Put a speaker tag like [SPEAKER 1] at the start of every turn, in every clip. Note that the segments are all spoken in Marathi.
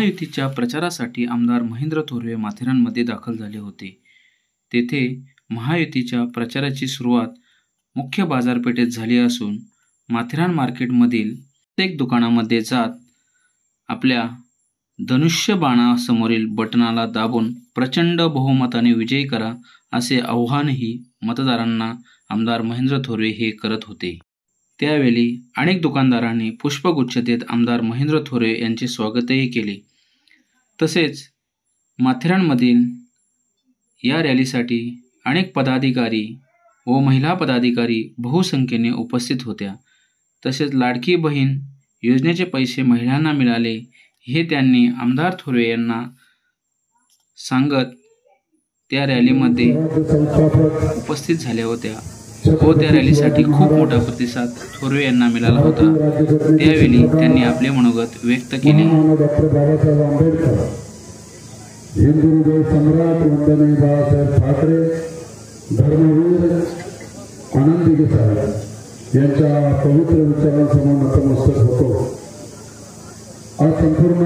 [SPEAKER 1] महायुतीच्या प्रचारासाठी आमदार महेंद्र थोरवे माथेरानमध्ये दाखल झाले होते. तेथे महायुतीच्या प्रचाराची सुरुवात मुख्य बाजारपेठेत झाली असून माथेरान मार्केटमधील प्रत्येक दुकानामध्ये जात आपल्या धनुष्यबाणासमोरील बटनाला दाबून प्रचंड बहुमताने विजयी करा असे आव्हानही मतदारांना आमदार महेंद्र थोरवे हे करत होते. त्यावेळी अनेक दुकानदारांनी पुष्पगुच्छ देत आमदार महेंद्र थोरवे यांचे स्वागतही केले. तसेच माथेरानमधील या रॅलीसाठी अनेक पदाधिकारी व महिला पदाधिकारी बहुसंख्येने उपस्थित होत्या. तसेच लाडकी बहीण योजनेचे पैसे महिलांना मिळाले हे त्यांनी आमदार थोरवे यांना सांगत त्या रॅलीमध्ये उपस्थित झाल्या होत्या व त्या रॅलीसाठी खूप मोठा प्रतिसाद थोरवे यांना मिळाला होता. त्यावेळी त्यांनी आपले मनोगत व्यक्त केले.
[SPEAKER 2] हिंदू हृदय सम्राट वंदनीय बाळासाहेब ठाकरे, धर्मवीर आनंदी साहेब यांच्या पवित्र विचारांसमोर नतमस्तक होतो. आज संपूर्ण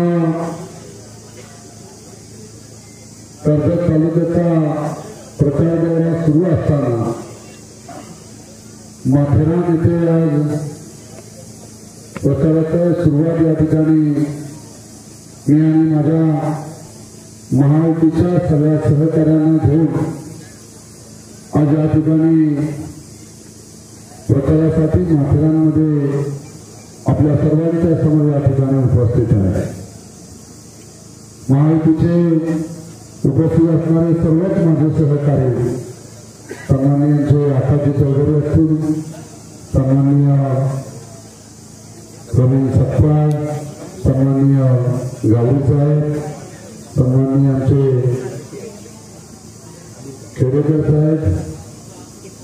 [SPEAKER 2] कर्जत तालुक्याचा प्रचार दौरा सुरू असताना माथेरान येथे आज प्रचाराच्या सुरुवात या ठिकाणी मी आणि माझ्या महायुतीच्या सगळ्या सहकार्यांना घेऊन आज या ठिकाणी प्रचारासाठी माथेरानमध्ये आपल्या सर्वांच्या समोर या ठिकाणी उपस्थित आहे. महायुतीचे उपस्थित असणारे सर्वच माझे सहकारी सन्माननीय आकाजी चौधरी असतील, सन्माननीय रवींद्र सपकाळ, सन्माननीय गावडी साहेब, सन्माननीय आमचे खेडेकर साहेब,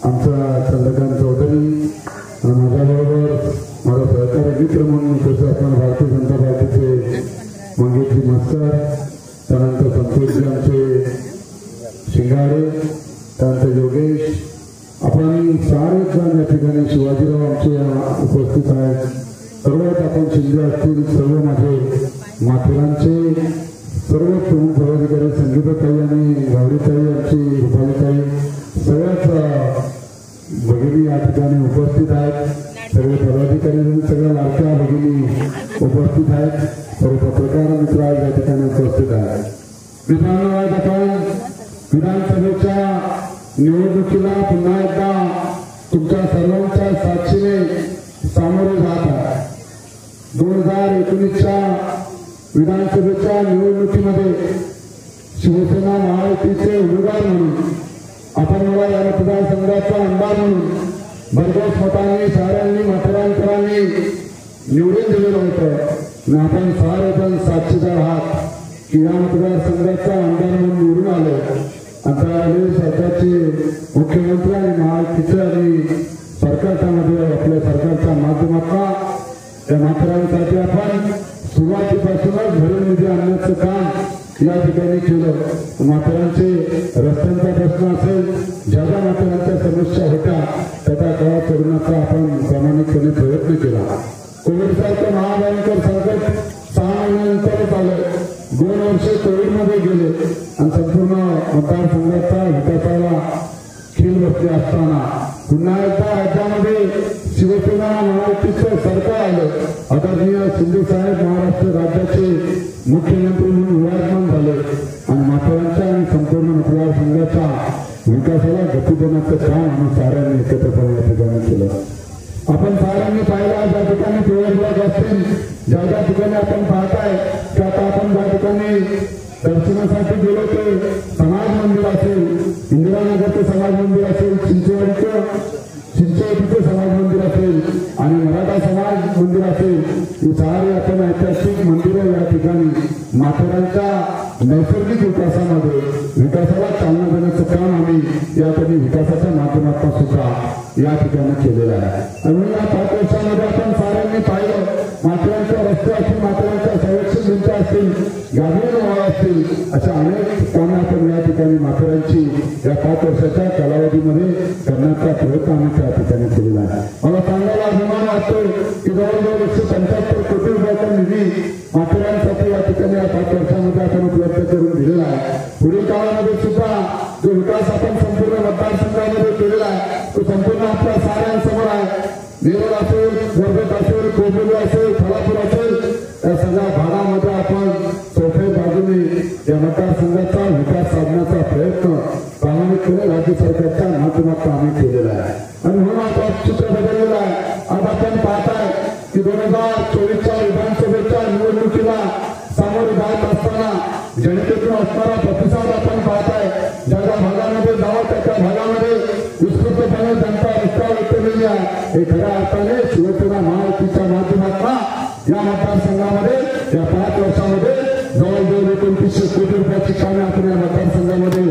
[SPEAKER 2] आमचा चंद्रकांत चौधरी आणि माझ्याबरोबर माझा सहकारी मित्र म्हणून तसे आपण भारतीय जनता पार्टीचे मंगेशजी मस्कर, त्यानंतर संतोषजी आमचे शिंगाडे, त्यानंतर योगेश, आपण सारे जण या ठिकाणी शिवाजीराव आमचे उपस्थित आहेत. सर्वात आपण शिंदे असतील, सर्व माझे माथेरानचे सर्व प्रमुख पदाधिकारी, संगीताताई आणि गावडीताई, आमची रुपालीताई, सगळ्याच भगिनी या ठिकाणी उपस्थित आहेत. सगळे पदाधिकारी आणि सगळ्या लाडक्या भगिनी उपस्थित आहेत. सर्व पत्रकार मित्र या ठिकाणी उपस्थित आहेत. मित्रांनो, आज आपण विधानसभेच्या निवडणुकीला पुन्हा एकदा तुमच्या सर्वांच्या साक्षीने सामोरे जात आहे. 2019च्या विधानसभेच्या निवडणुकीमध्ये शिवसेना महायुतीचे उमेदवार म्हणून आपण मला या मतदारसंघाचा आमदार म्हणून भरघोस मतांनी साऱ्यांनी माथेरानकरांनी निवडून दिलेलं होतं. आपण सारेजण साक्षीदार आहात की या मतदारसंघाचा आमदार म्हणून निवडून आलो. आता सरकारचे मुख्यमंत्री आणि महायुतीचे आणि सरकारच्या मध्ये आपल्या सरकारच्या माध्यमातून त्या माथेरानसाठी आपण सुरुवातीपासूनच भरून निधी आणण्याचं काम या ठिकाणी केलं. माथेरानचे रस्त्यांचा प्रश्न असेल, ज्या ज्या माथेरानच्या समस्या होत्या त्या काळात सोडण्याचा आपण प्रामाणिकपणे प्रयत्न केला. कोविडसारखं महाभयंकर संकट 6 महिन्यानंतरच आलं. 2 वर्षे कोविडमध्ये गेले आणि संपूर्ण मतदारसंघाचा विकासाला खीळ बसले असताना पुन्हा एकदा राज्यामध्ये शिवसेना महायुतीचं सरकार आलं. आदरणीय शिंदे साहेब महाराष्ट्र राज्याचे मुख्यमंत्री म्हणून विराजमान झाले आणि माथेरानच्या आणि संपूर्ण मतदारसंघाच्या विकासाला गती देण्याचं काम आम्ही साऱ्यांनी एकत्रपणे या ठिकाणी केलं. आपण साऱ्यांनी पाहिलं, ज्या ठिकाणी पेवर असतील, ज्या ज्या ठिकाणी आपण पाहताय की आता आपण ज्या ठिकाणी दर्शनासाठी गेलो ते समाज मंदिर असेल, इंदिरानगरचं समाज मंदिर असेल, चिंचवडीचं समाज मंदिर असेल आणि मराठा समाज मंदिर असेल, ही सारी आपण ऐतिहासिक मंदिरं या ठिकाणी माथेरानच्या नैसर्गिक विकासामध्ये विकासाला चालना देण्याचं काम आम्ही या ठिकाणी विकासाच्या माध्यमातून सुद्धा या ठिकाणी केलेला आहे. आणि या 5 वर्षामध्ये आपण साऱ्यांनी पाहिलं, माथेरानच्या रस्ते असतील, माथेरानच्या संरक्षण भिंती असतील, ग्रामीण वाळा असतील, अशा अनेक कामे आपण या ठिकाणी माथेरानची या 5 वर्षाच्या कालावधीमध्ये करण्याचा प्रयत्न आम्ही त्या ठिकाणी केलेला आहे. मला सांगायला अभिमान वाटतो की जवळजवळ 175 कोटी रुपयाचा निधी माथेरानसाठी या ठिकाणी या 5 वर्षामध्ये आपण उपलब्ध करून दिलेला आहे. पुढील काळामध्ये सुद्धा जो विकास आपण संपूर्ण मतदारसंघामध्ये केलेला आहे तो संपूर्ण आपल्या साऱ्यांसमोर आहे. नेरळ असेल, वर्धेत असेल, कोंबोली असेल, खालापूर असेल, या सगळ्या भागामध्ये आपण चौथ्या बाजूने या मतदारसंघाचा विकास साधण्याचा प्रयत्न प्रामाणिकपणे राज्य सरकारच्या माध्यमातून आम्ही केलेला आहे. आणि म्हणून आता चित्र बदललेलं आहे. आज आपण पाहताय की 2024च्या विधानसभेच्या निवडणुकीला सामोरे जात असताना जनतेतून असणारा प्रतिसाद आपण पाहताय. ज्या ज्या भागामध्ये जावं त्या भागामध्ये उत्स्फूर्तपणे जनता रस्त्यावर उतरलेली आहे. हे खऱ्या अर्थाने शिवसेना महायुतीच्या माध्यमातून या मतदारसंघामध्ये या 5 वर्षामध्ये जवळजवळ 2900 कोटी रुपयाची कामे आपण या मतदारसंघामध्ये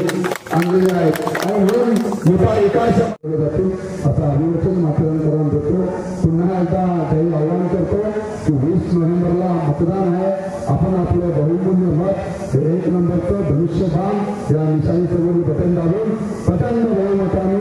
[SPEAKER 2] आणलेली आहेत. आणि म्हणून मोठा विकास जातील असं अधिवेशन माथेरानकरांना देतो. पुन्हा एकदा काही आवाहन करतो की 20 नोव्हेंबरला मतदान आहे. आपण आपलं बहुमूल्य मत 1 नंबरचं धनुष्यबाण या निशाणीसमोर बटन दाबून प्रचंड बहुमताने